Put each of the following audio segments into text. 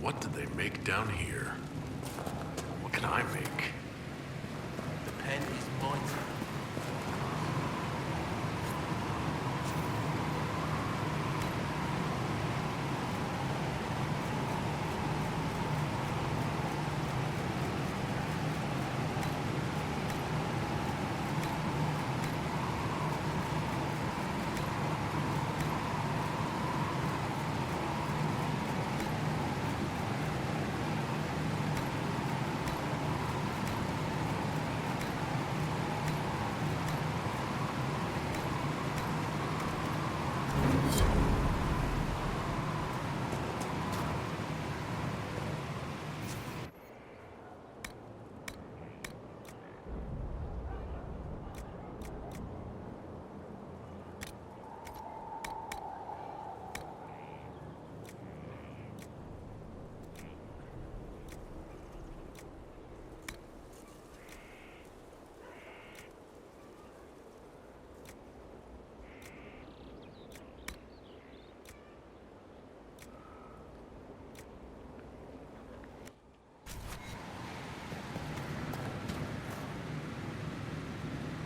What did they make down here? What can I make? The pen is mighty.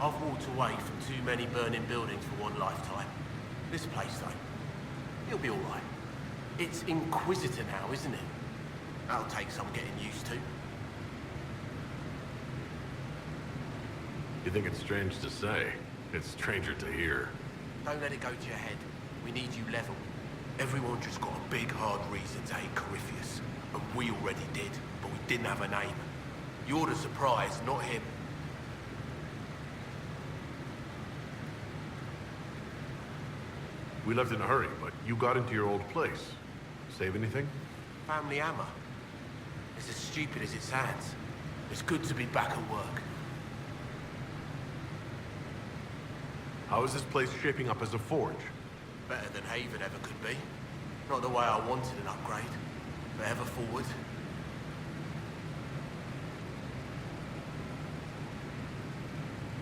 I've walked away from too many burning buildings for one lifetime. This place, though, it'll be all right. It's Inquisitor now, isn't it? That'll take some getting used to. You think it's strange to say? It's stranger to hear. Don't let it go to your head. We need you level. Everyone just got a big, hard reason to hate Corypheus. And we already did, but we didn't have a name. You're the surprise, not him. We left in a hurry, but you got into your old place. Save anything? Family hammer. It's as stupid as it sounds. It's good to be back at work. How is this place shaping up as a forge? Better than Haven ever could be. Not the way I wanted an upgrade, but ever forward.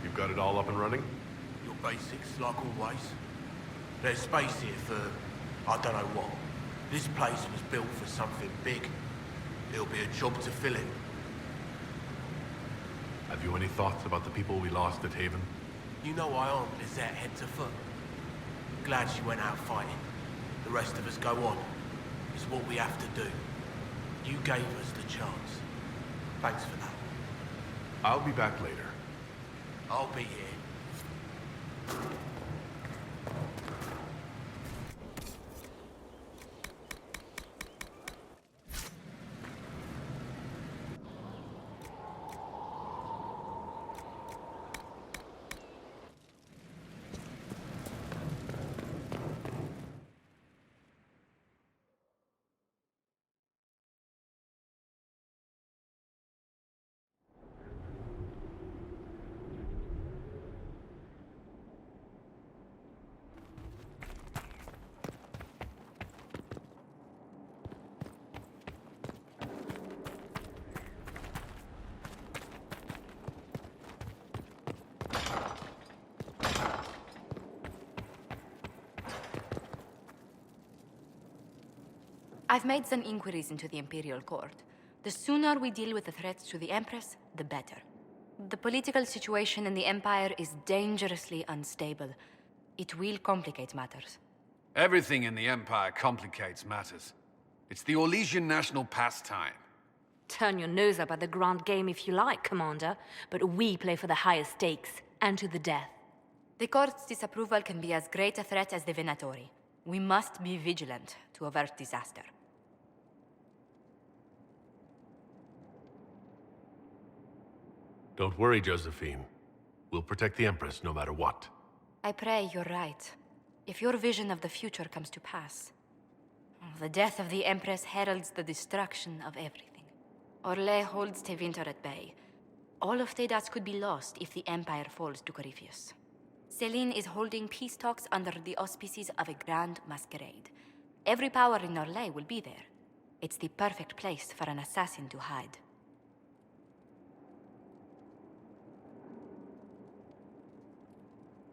You've got it all up and running? Your basics, like always. There's space here for, I don't know what. This place was built for something big. It'll be a job to fill it. Have you any thoughts about the people we lost at Haven? You know I armed Lizette head to foot. Glad she went out fighting. The rest of us go on. It's what we have to do. You gave us the chance. Thanks for that. I'll be back later. I'll be here. I've made some inquiries into the Imperial Court. The sooner we deal with the threats to the Empress, the better. The political situation in the Empire is dangerously unstable. It will complicate matters. Everything in the Empire complicates matters. It's the Orlesian national pastime. Turn your nose up at the grand game if you like, Commander, but we play for the highest stakes, and to the death. The Court's disapproval can be as great a threat as the Venatori. We must be vigilant to avert disaster. Don't worry, Josephine. We'll protect the Empress no matter what. I pray you're right. If your vision of the future comes to pass, the death of the Empress heralds the destruction of everything. Orlais holds Tevinter at bay. All of Tedas could be lost if the Empire falls to Corypheus. Celine is holding peace talks under the auspices of a grand masquerade. Every power in Orlais will be there. It's the perfect place for an assassin to hide.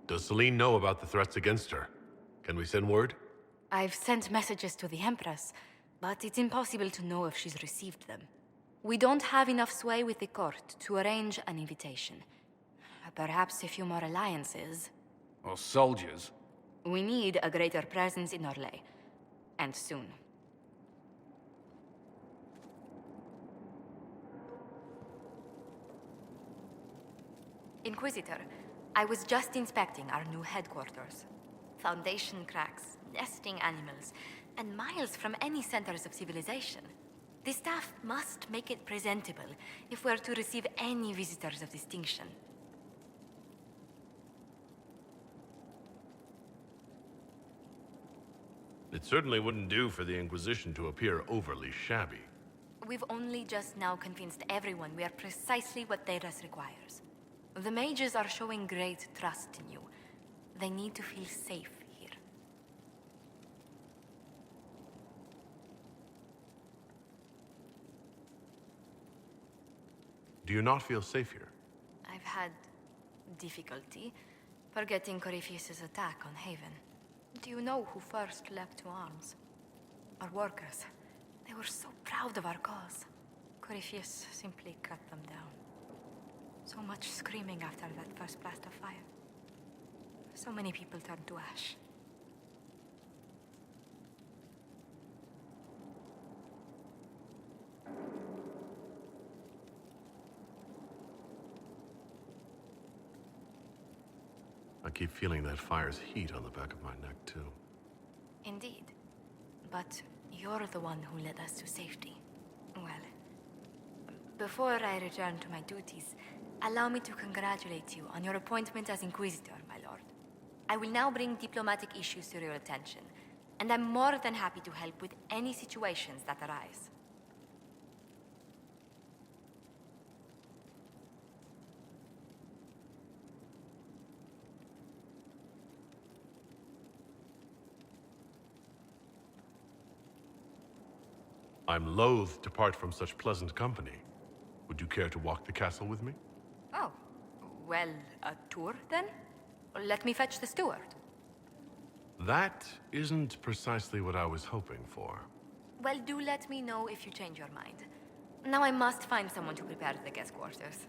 Does Celine know about the threats against her? Can we send word? I've sent messages to the Empress. but it's impossible to know if she's received them. We don't have enough sway with the court to arrange an invitation. Perhaps a few more alliances. Or soldiers. We need a greater presence in Orlais. And soon. Inquisitor, I was just inspecting our new headquarters. Foundation cracks, nesting animals, and miles from any centers of civilization. The staff must make it presentable if we're to receive any visitors of distinction. It certainly wouldn't do for the Inquisition to appear overly shabby. We've only just now convinced everyone we are precisely what Thedas requires. The mages are showing great trust in you. They need to feel safe here. Do you not feel safe here? I've had difficulty forgetting Corypheus' attack on Haven. Do you know who first leapt to arms? Our workers. They were so proud of our cause. Corypheus simply cut them down. So much screaming after that first blast of fire. So many people turned to ash. I keep feeling that fire's heat on the back of my neck, too. Indeed. But you're the one who led us to safety. Well, before I return to my duties, allow me to congratulate you on your appointment as Inquisitor, my lord. I will now bring diplomatic issues to your attention, and I'm more than happy to help with any situations that arise. I'm loath to part from such pleasant company. Would you care to walk the castle with me? Oh, well, a tour then? Let me fetch the steward. That isn't precisely what I was hoping for. Well, do let me know if you change your mind. Now I must find someone to prepare the guest quarters.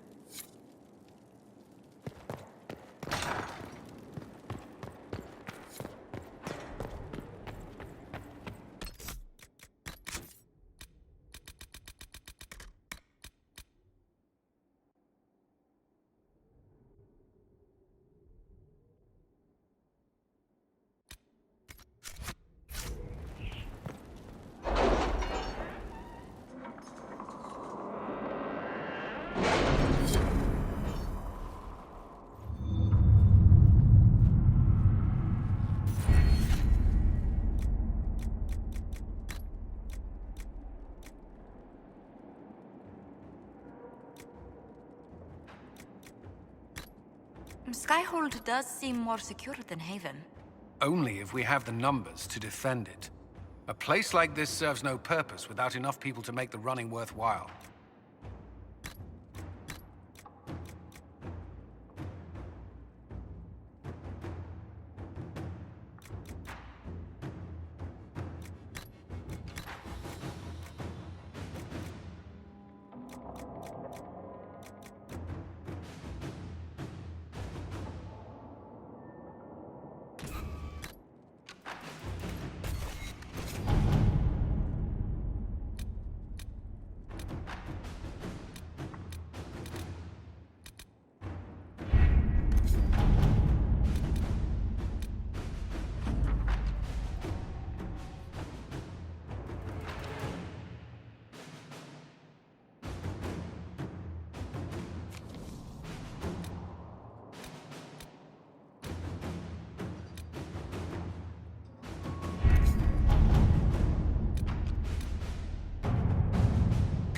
Skyhold does seem more secure than Haven. Only if we have the numbers to defend it. A place like this serves no purpose without enough people to make the running worthwhile.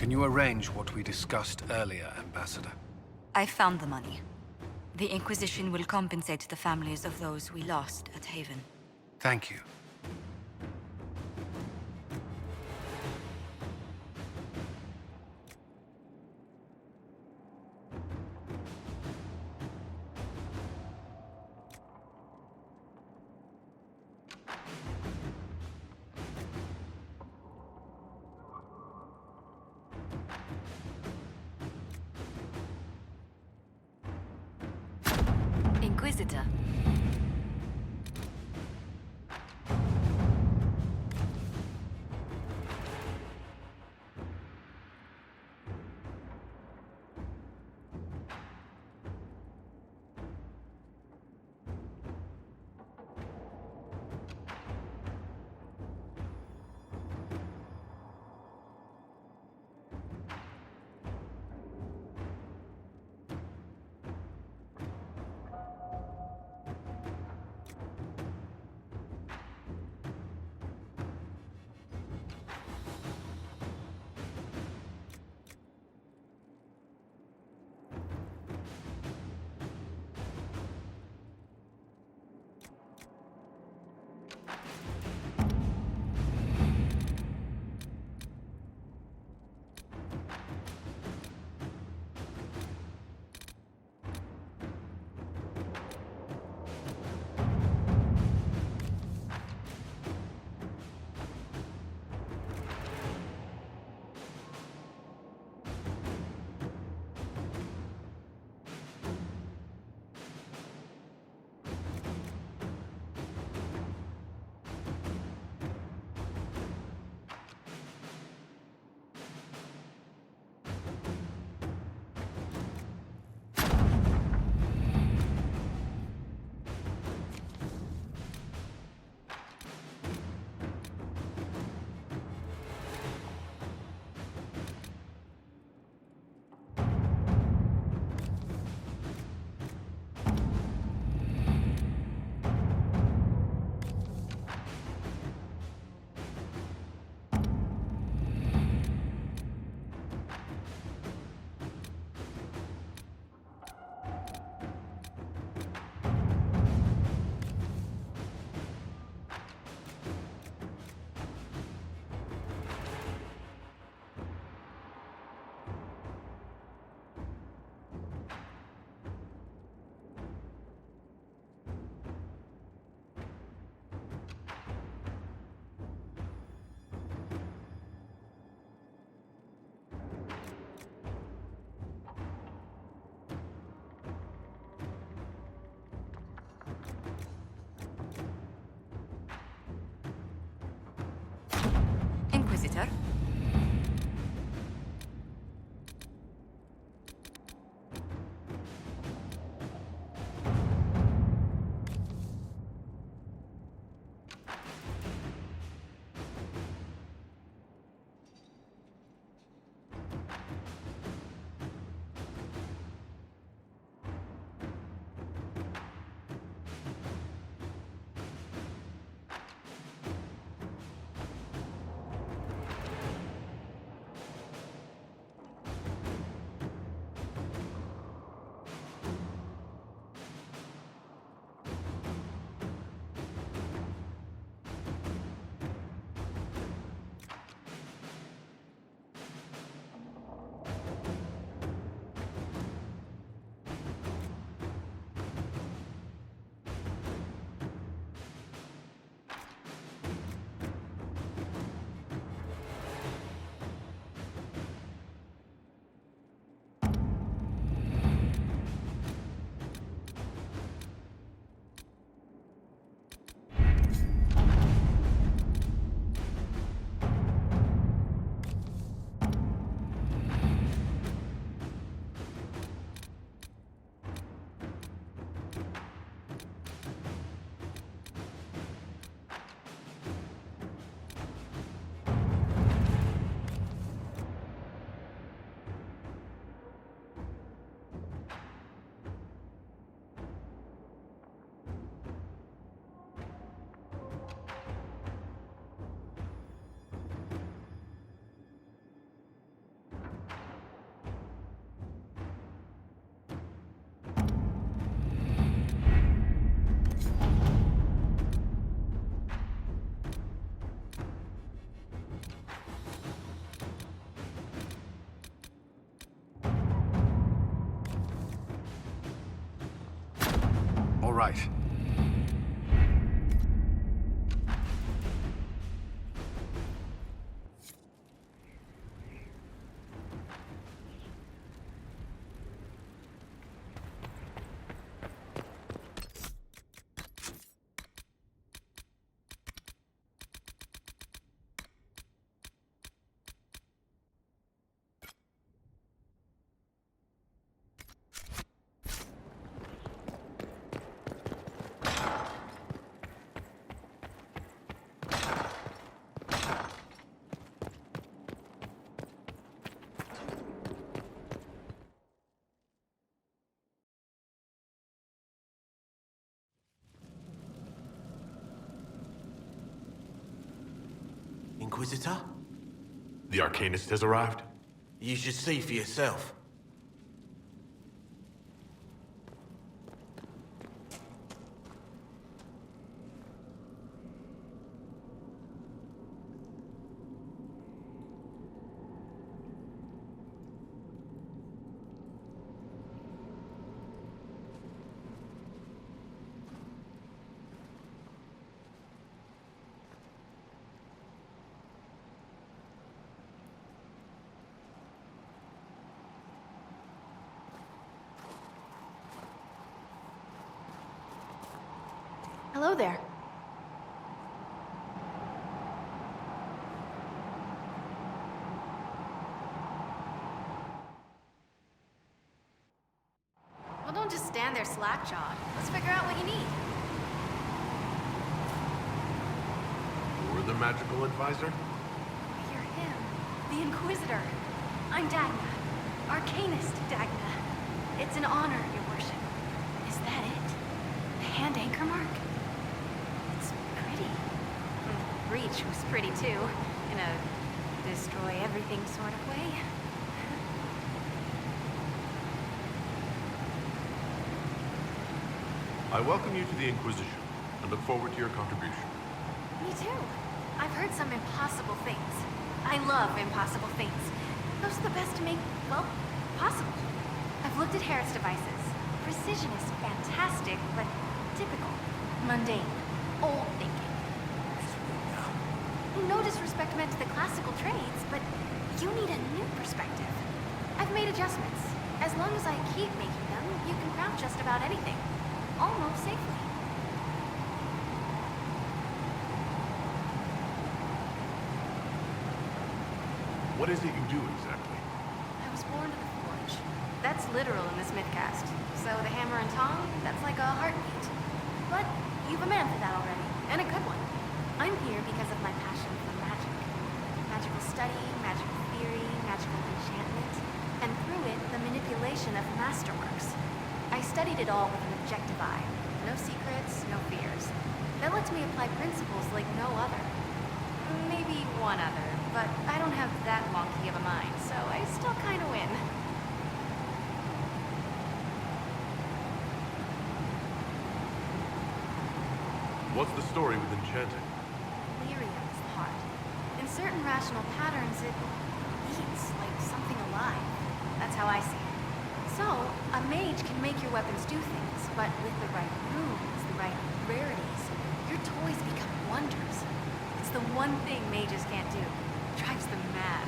Can you arrange what we discussed earlier, Ambassador? I found the money. The Inquisition will compensate the families of those we lost at Haven. Thank you. Inquisitor. Inquisitor? All right. Inquisitor? The Arcanist has arrived? You should see for yourself. Hello there. Well, don't just stand there slack-jawed. Let's figure out what you need. You're the magical advisor? You're him. The Inquisitor. I'm Dagna. Arcanist Dagna. It's an honor, your worship. Is that it? The hand anchor mark? It's pretty. The breach was pretty too. In a destroy everything sort of way. I welcome you to the Inquisition, and look forward to your contribution. Me too. I've heard some impossible things. I love impossible things. Those are the best to make, well, possible. I've looked at Harris devices. Precision is fantastic, but typical. Mundane. Old thinking. No disrespect meant to the classical trades, but you need a new perspective. I've made adjustments. As long as I keep making them, you can craft just about anything. Almost safely. What is it you do exactly? I was born to the forge. That's literal in this mythcast. So the hammer and tong, that's like a heartbeat. But you've a man for that already, and a good one. I'm here because of my passion for magic. Magical study, magical theory, magical enchantment, and through it, the manipulation of masterworks. I studied it all with an objective eye. No secrets, no fears. That lets me apply principles like no other. Maybe one other, but I don't have that wonky of a mind, so I still kind of win. What's the story with enchanting? Lyria is the heart. In certain rational patterns, it beats like something alive. That's how I see it. So, a mage can make your weapons do things, but with the right runes, the right rarities, your toys become wonders. It's the one thing mages can't do. Drives them mad.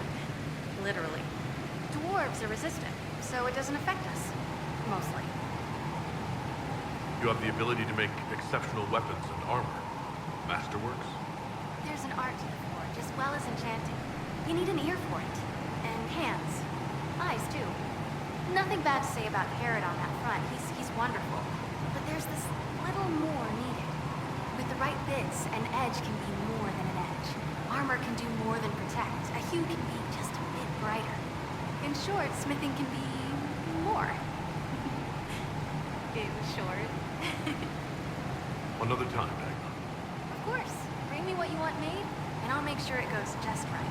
Literally. Dwarves are resistant, so it doesn't affect us. Mostly. You have the ability to make exceptional weapons and armor. Masterworks? There's an art to the forge, as well as enchanting. You need an ear for it. And hands. Eyes, too. Nothing bad to say about Herod on that front. He's wonderful. But there's this little more needed. With the right bits, an edge can be more than an edge. Armor can do more than protect. A hue can be just a bit brighter. In short, smithing can be more. In short. Another time, Dagna. Of course. Bring me what you want made, and I'll make sure it goes just right.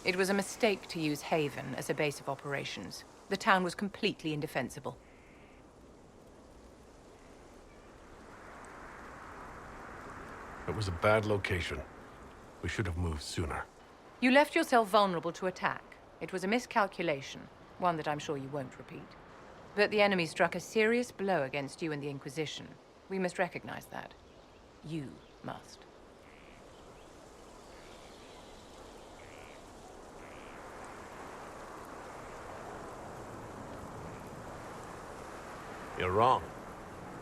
It was a mistake to use Haven as a base of operations. The town was completely indefensible. It was a bad location. We should have moved sooner. You left yourself vulnerable to attack. It was a miscalculation, one that I'm sure you won't repeat. But the enemy struck a serious blow against you and the Inquisition. We must recognize that. You must. You're wrong.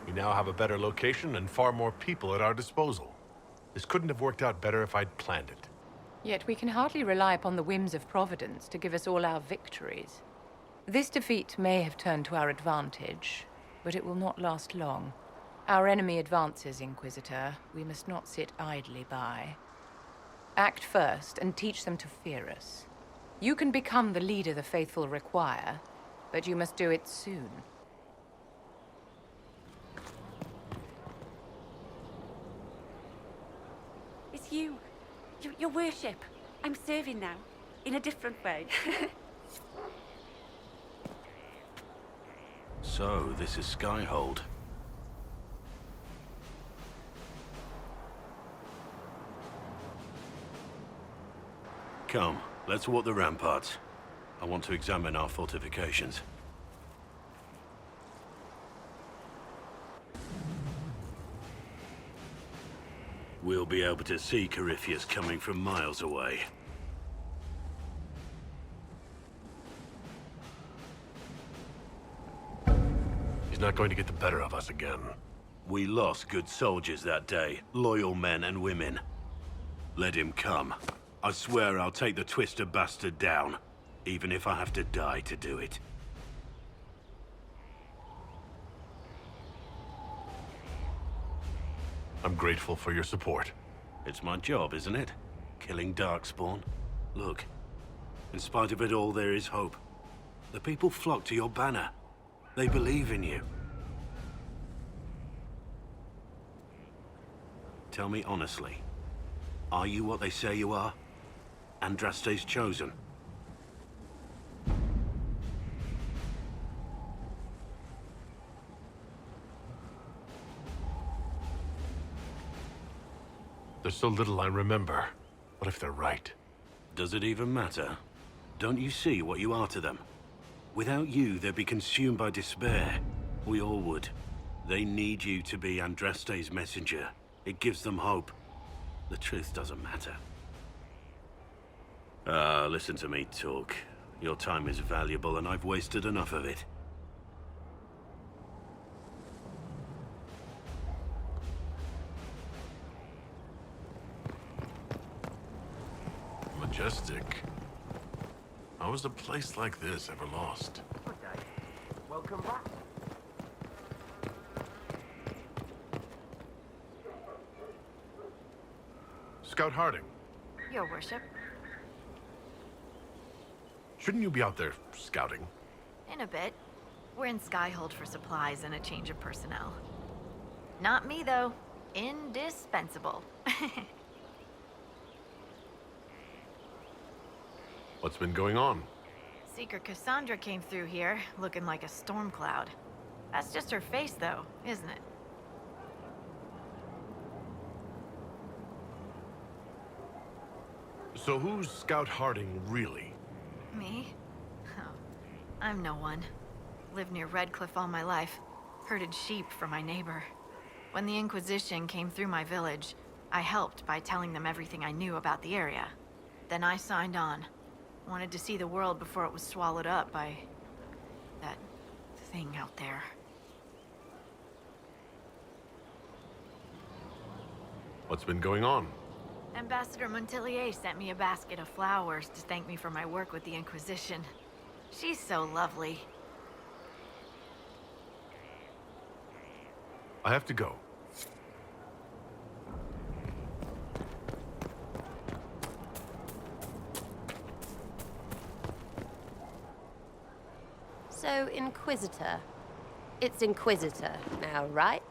We now have a better location and far more people at our disposal. This couldn't have worked out better if I'd planned it. Yet we can hardly rely upon the whims of Providence to give us all our victories. This defeat may have turned to our advantage, but it will not last long. Our enemy advances, Inquisitor. We must not sit idly by. Act first and teach them to fear us. You can become the leader the faithful require, but you must do it soon. It's you. Your worship. I'm serving now. In a different way. So, this is Skyhold. Come, let's walk the ramparts. I want to examine our fortifications. We'll be able to see Corypheus coming from miles away. He's not going to get the better of us again. We lost good soldiers that day, loyal men and women. Let him come. I swear I'll take the twister bastard down, even if I have to die to do it. I'm grateful for your support. It's my job, isn't it? Killing Darkspawn. Look, in spite of it all, there is hope. The people flock to your banner. They believe in you. Tell me honestly, are you what they say you are? Andraste's chosen? There's so little I remember. What if they're right? Does it even matter? Don't you see what you are to them? Without you, they'd be consumed by despair. We all would. They need you to be Andraste's messenger. It gives them hope. The truth doesn't matter. Listen to me talk. Your time is valuable and I've wasted enough of it. Majestic. How was a place like this ever lost? Okay. Welcome back. Scout Harding, Your worship. shouldn't you be out there scouting? In a bit. We're in Skyhold for supplies and a change of personnel. Not me, though. Indispensable. What's been going on? Seeker Cassandra came through here, looking like a storm cloud. That's just her face, though, isn't it? So who's Scout Harding, really? Me? Oh, I'm no one. Lived near Redcliffe all my life. Herded sheep for my neighbor. When the Inquisition came through my village, I helped by telling them everything I knew about the area. Then I signed on. Wanted to see the world before it was swallowed up by that thing out there. What's been going on? Ambassador Montelier sent me a basket of flowers to thank me for my work with the Inquisition. She's so lovely. I have to go. So, Inquisitor. It's Inquisitor now, right?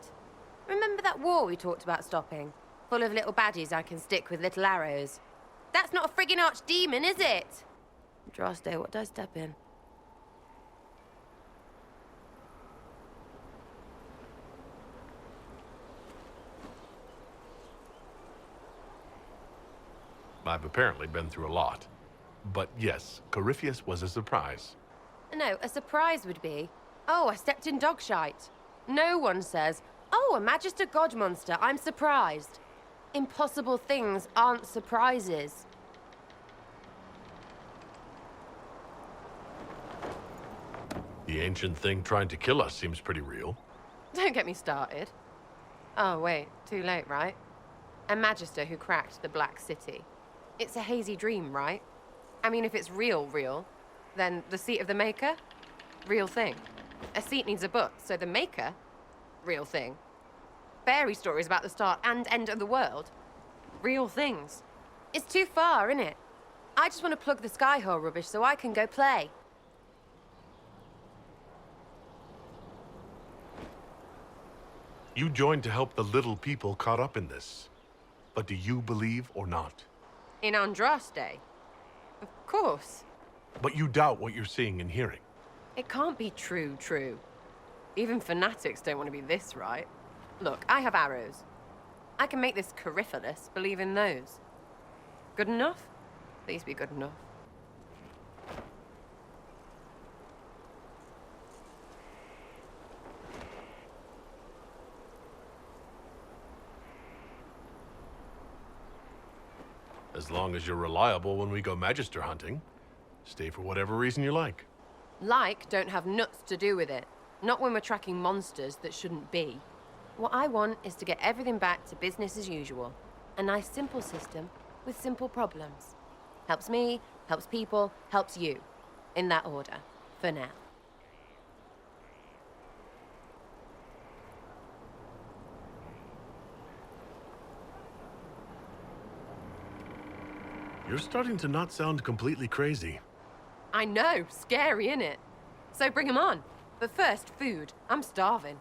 Remember that war we talked about stopping? Full of little baddies I can stick with little arrows? That's not a friggin' archdemon, is it? Andraste, what did I step in? I've apparently been through a lot. But yes, Corypheus was a surprise. No, a surprise would be, oh, I stepped in dog shite. No one says, oh, a Magister God monster, I'm surprised. Impossible things aren't surprises. The ancient thing trying to kill us seems pretty real. Don't get me started. Oh, wait, too late, right? A Magister who cracked the Black City. It's a hazy dream, right? I mean, if it's real, then the seat of the Maker? Real thing. A seat needs a book, so the Maker? Real thing. Fairy stories about the start and end of the world? Real things. It's too far, innit? I just want to plug the Skyhold rubbish so I can go play. You joined to help the little people caught up in this. But do you believe or not? In Andraste? Of course. But you doubt what you're seeing and hearing. It can't be true. Even fanatics don't want to be this right. Look, I have arrows. I can make this Corypheus believe in those. Good enough? Please be good enough. As long as you're reliable when we go Magister hunting. Stay for whatever reason you like. Like don't have nuts to do with it. Not when we're tracking monsters that shouldn't be. What I want is to get everything back to business as usual. A nice simple system with simple problems. Helps me, helps people, helps you. In that order. For now. You're starting to not sound completely crazy. I know, scary, innit? So bring 'em on. But first, food. I'm starving.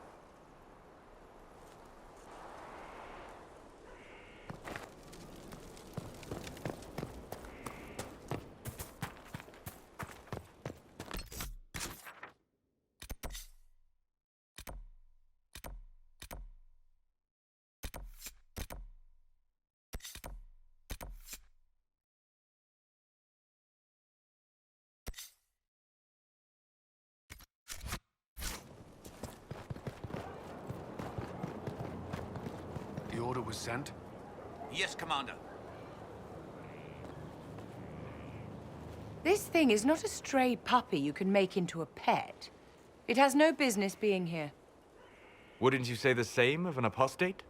The order was sent? Yes, Commander. This thing is not a stray puppy you can make into a pet. It has no business being here. Wouldn't you say the same of an apostate?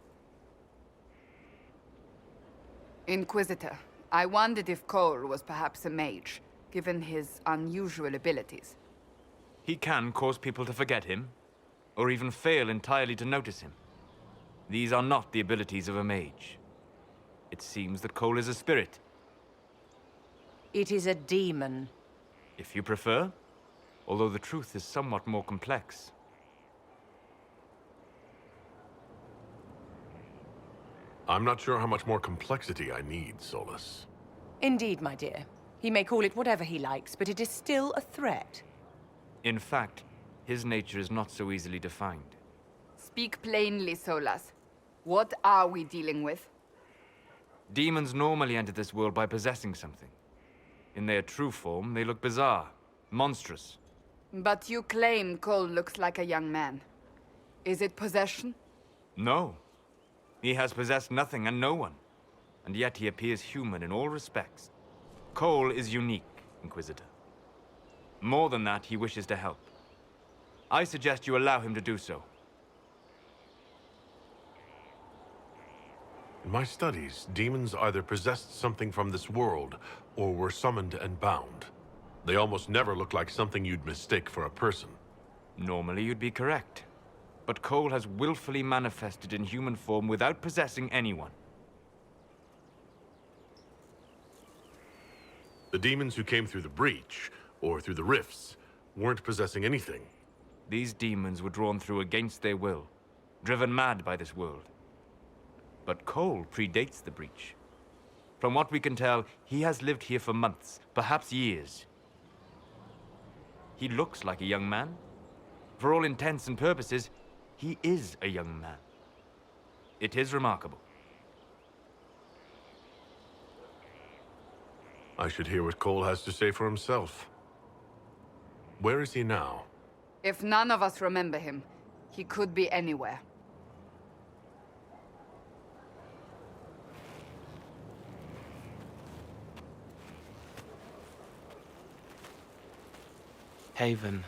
Inquisitor, I wondered if Cole was perhaps a mage, given his unusual abilities. He can cause people to forget him, or even fail entirely to notice him. These are not the abilities of a mage. It seems that Cole is a spirit. It is a demon. If you prefer, although the truth is somewhat more complex. I'm not sure how much more complexity I need, Solus. Indeed, my dear. He may call it whatever he likes, but it is still a threat. In fact, his nature is not so easily defined. Speak plainly, Solas. What are we dealing with? Demons normally enter this world by possessing something. In their true form, they look bizarre, monstrous. But you claim Cole looks like a young man. Is it possession? No. He has possessed nothing and no one. And yet he appears human in all respects. Cole is unique, Inquisitor. More than that, he wishes to help. I suggest you allow him to do so. In my studies, demons either possessed something from this world, or were summoned and bound. They almost never look like something you'd mistake for a person. Normally you'd be correct. But Cole has willfully manifested in human form without possessing anyone. The demons who came through the breach, or through the rifts, weren't possessing anything. These demons were drawn through against their will, driven mad by this world. But Cole predates the breach. From what we can tell, he has lived here for months, perhaps years. He looks like a young man. For all intents and purposes, he is a young man. It is remarkable. I should hear what Cole has to say for himself. Where is he now? If none of us remember him, he could be anywhere. Haven.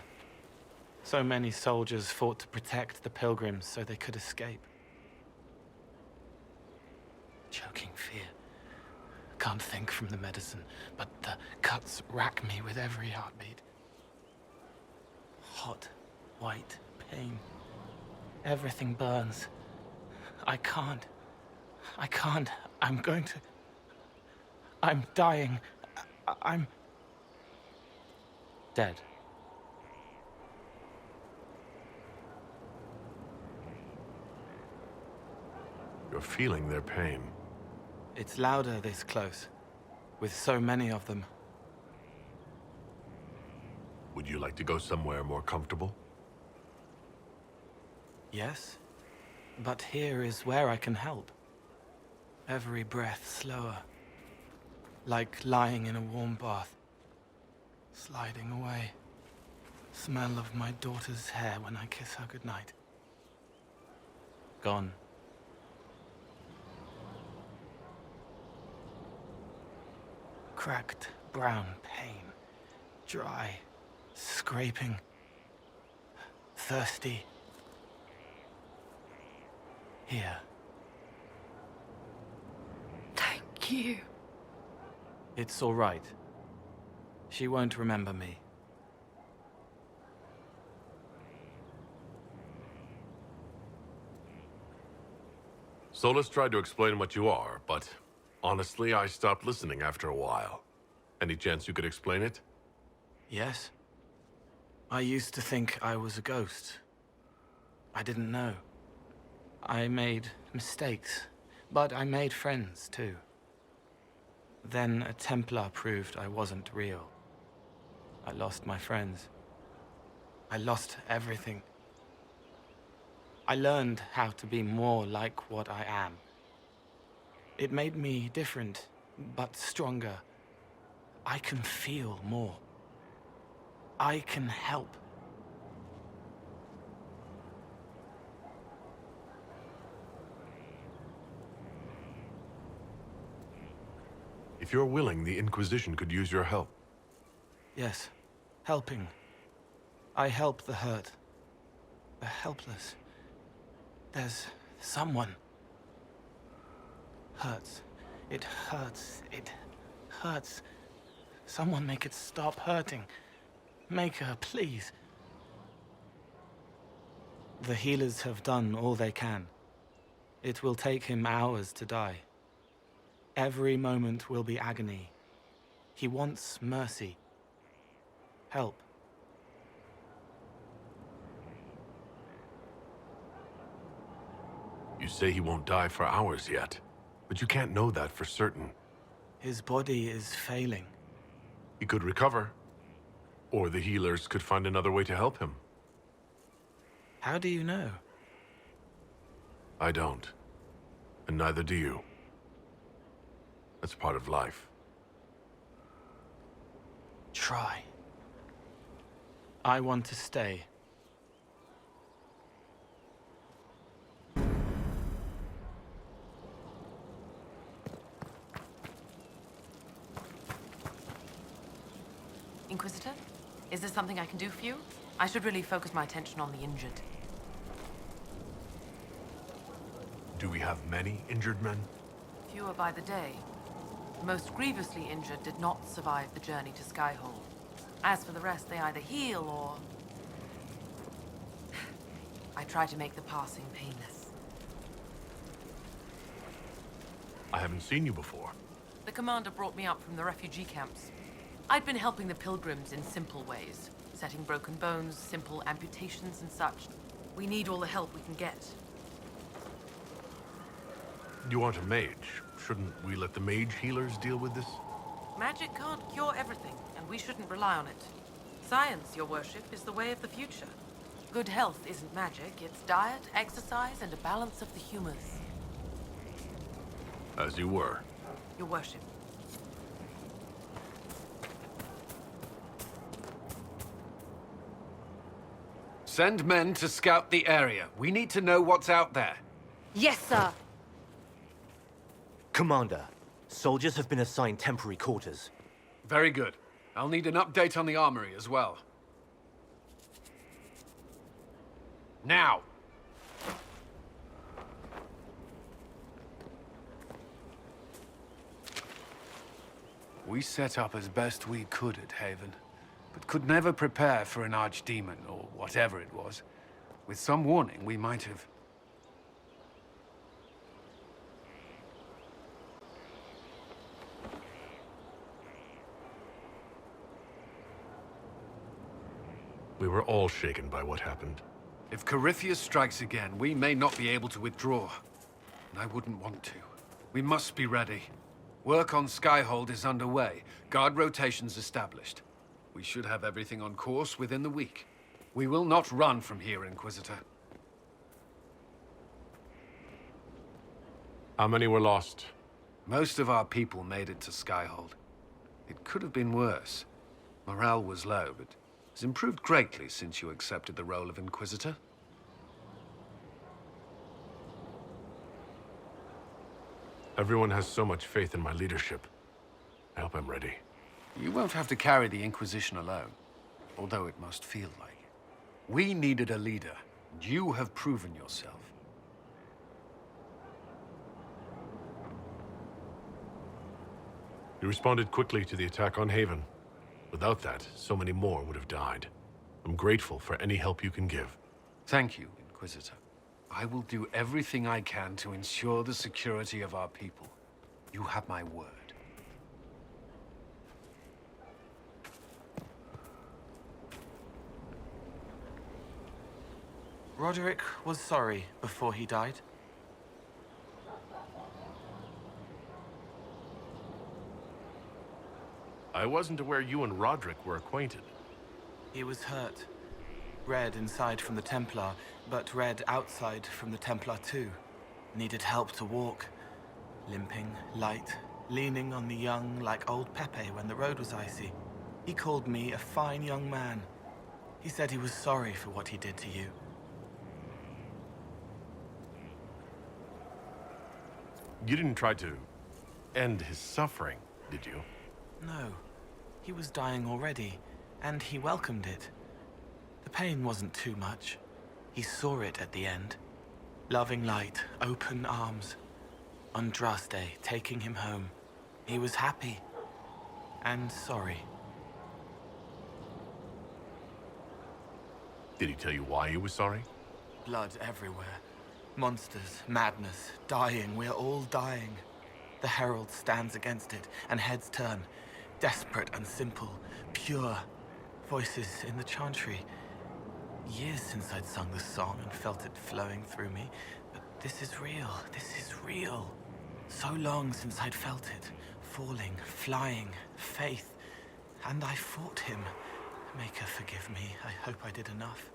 So many soldiers fought to protect the pilgrims so they could escape. Choking fear. Can't think from the medicine, but the cuts rack me with every heartbeat. Hot, white pain. Everything burns. I can't. I'm going to... I'm dying. I'm... dead. You're feeling their pain. It's louder this close, with so many of them. Would you like to go somewhere more comfortable? Yes, but here is where I can help. Every breath slower, like lying in a warm bath, sliding away. Smell of my daughter's hair when I kiss her goodnight. Gone. Cracked brown pain, dry, scraping, thirsty. Here. Thank you. It's all right. She won't remember me. Solus tried to explain what you are, but honestly, I stopped listening after a while. Any chance you could explain it? Yes. I used to think I was a ghost. I didn't know. I made mistakes, but I made friends too. Then a Templar proved I wasn't real. I lost my friends. I lost everything. I learned how to be more like what I am. It made me different, but stronger. I can feel more. I can help. If you're willing, the Inquisition could use your help. Yes, helping. I help the hurt, the helpless. There's someone. Hurts. It hurts. It hurts. Someone make it stop hurting. Make her, please. The healers have done all they can. It will take him hours to die. Every moment will be agony. He wants mercy. Help. You say he won't die for hours yet, but you can't know that for certain. His body is failing. He could recover, or the healers could find another way to help him. How do you know? I don't, and neither do you. That's part of life. Try. I want to stay. Inquisitor? Is there something I can do for you? I should really focus my attention on the injured. Do we have many injured men? Fewer by the day. The most grievously injured did not survive the journey to Skyhold. As for the rest, they either heal or... I try to make the passing painless. I haven't seen you before. The commander brought me up from the refugee camps. I'd been helping the pilgrims in simple ways. Setting broken bones, simple amputations and such. We need all the help we can get. You aren't a mage. Shouldn't we let the mage healers deal with this? Magic can't cure everything, and we shouldn't rely on it. Science, your worship, is the way of the future. Good health isn't magic, it's diet, exercise, and a balance of the humors. As you were. Your worship. Send men to scout the area. We need to know what's out there. Yes, sir. Commander, soldiers have been assigned temporary quarters. Very good. I'll need an update on the armory as well. Now! We set up as best we could at Haven, but could never prepare for an archdemon, or whatever it was. With some warning, we might have... We were all shaken by what happened. If Corypheus strikes again, we may not be able to withdraw. And I wouldn't want to. We must be ready. Work on Skyhold is underway. Guard rotations established. We should have everything on course within the week. We will not run from here, Inquisitor. How many were lost? Most of our people made it to Skyhold. It could have been worse. Morale was low, but has improved greatly since you accepted the role of Inquisitor. Everyone has so much faith in my leadership. I hope I'm ready. You won't have to carry the Inquisition alone, although it must feel like it. We needed a leader, and you have proven yourself. You responded quickly to the attack on Haven. Without that, so many more would have died. I'm grateful for any help you can give. Thank you, Inquisitor. I will do everything I can to ensure the security of our people. You have my word. Roderick was sorry before he died. I wasn't aware you and Roderick were acquainted. He was hurt. Red inside from the Templar, but red outside from the Templar too. Needed help to walk. Limping, light, leaning on the young like old Pepe when the road was icy. He called me a fine young man. He said he was sorry for what he did to you. You didn't try to end his suffering, did you? No. He was dying already, and he welcomed it. The pain wasn't too much. He saw it at the end. Loving light, open arms. Andraste taking him home. He was happy. And sorry. Did he tell you why he was sorry? Blood everywhere. Monsters, madness, dying. We're all dying. The Herald stands against it, and heads turn. Desperate and simple, pure. Voices in the chantry. Years since I'd sung the song and felt it flowing through me. But this is real. This is real. So long since I'd felt it. Falling, flying, faith. And I fought him. Maker, forgive me. I hope I did enough.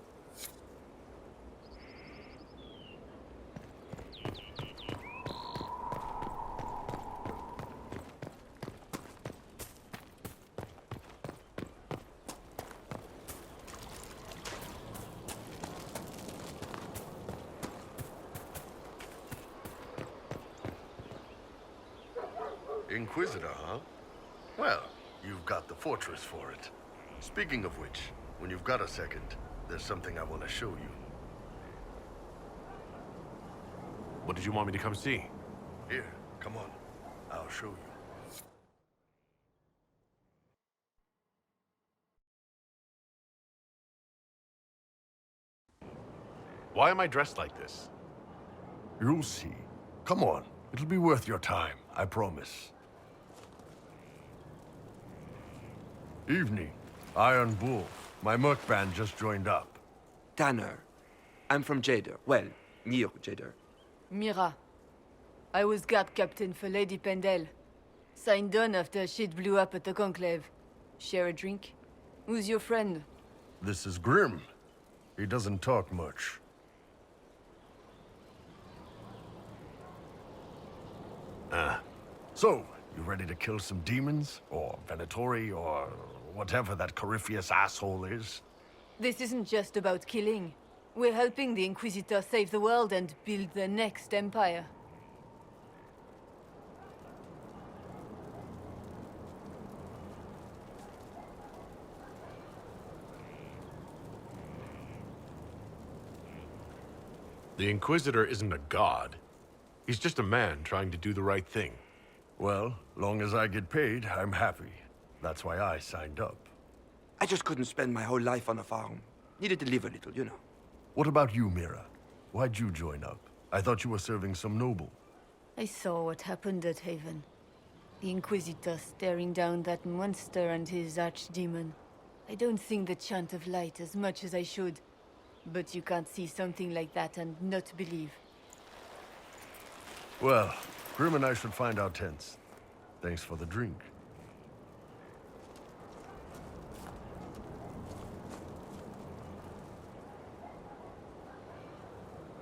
Inquisitor, huh? Well, you've got the fortress for it. Speaking of which, when you've got a second, there's something I want to show you. What did you want me to come see? Here, come on. I'll show you. Why am I dressed like this? You'll see. Come on. It'll be worth your time, I promise. Evening. Iron Bull. My merc band just joined up. Tanner. I'm from Jader. Well, near Jader. Mira. I was guard captain for Lady Pendel. Signed on after shit blew up at the Conclave. Share a drink? Who's your friend? This is Grim. He doesn't talk much. So, you ready to kill some demons? Or Venatori, or whatever that Corypheus asshole is? This isn't just about killing. We're helping the Inquisitor save the world and build the next empire. The Inquisitor isn't a god. He's just a man trying to do the right thing. Well, long as I get paid, I'm happy. That's why I signed up. I just couldn't spend my whole life on a farm. Needed to live a little, you know. What about you, Mira? Why'd you join up? I thought you were serving some noble. I saw what happened at Haven. The Inquisitor staring down that monster and his archdemon. I don't sing the chant of light as much as I should. But you can't see something like that and not believe. Well, Grim and I should find our tents. Thanks for the drink.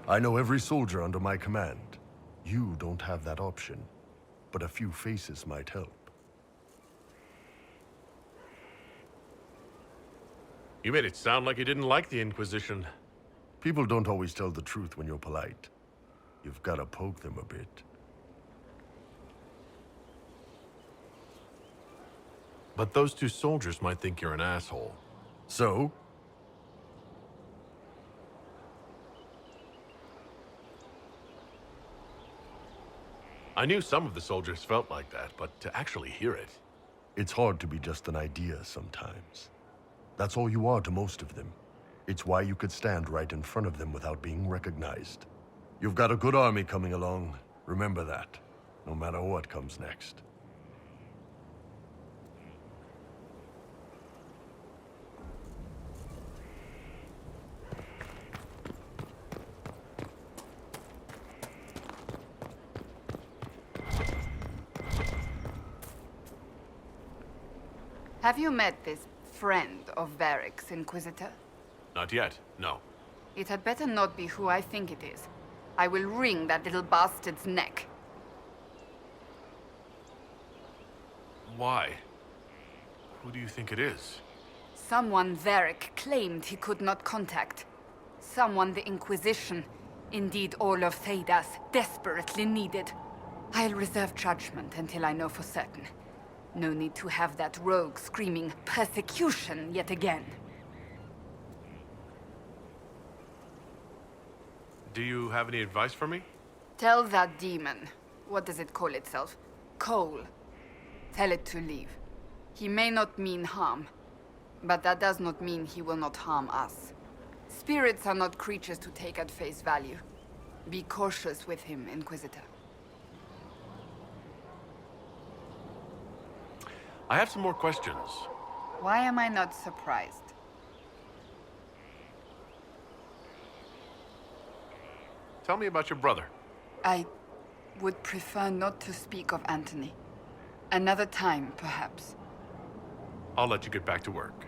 I know every soldier under my command. You don't have that option, but a few faces might help. You made it sound like you didn't like the Inquisition. People don't always tell the truth when you're polite. You've got to poke them a bit. But those two soldiers might think you're an asshole. So? I knew some of the soldiers felt like that, but to actually hear it... It's hard to be just an idea sometimes. That's all you are to most of them. It's why you could stand right in front of them without being recognized. You've got a good army coming along. Remember that, no matter what comes next. Have you met this friend of Varric's, Inquisitor? Not yet, no. It had better not be who I think it is. I will wring that little bastard's neck. Why? Who do you think it is? Someone Varric claimed he could not contact. Someone the Inquisition, indeed all of Thedas, desperately needed. I'll reserve judgment until I know for certain. No need to have that rogue screaming persecution yet again. Do you have any advice for me? Tell that demon, what does it call itself? Cole. Tell it to leave. He may not mean harm, but that does not mean he will not harm us. Spirits are not creatures to take at face value. Be cautious with him, Inquisitor. I have some more questions. Why am I not surprised? Tell me about your brother. I would prefer not to speak of Anthony. Another time, perhaps. I'll let you get back to work.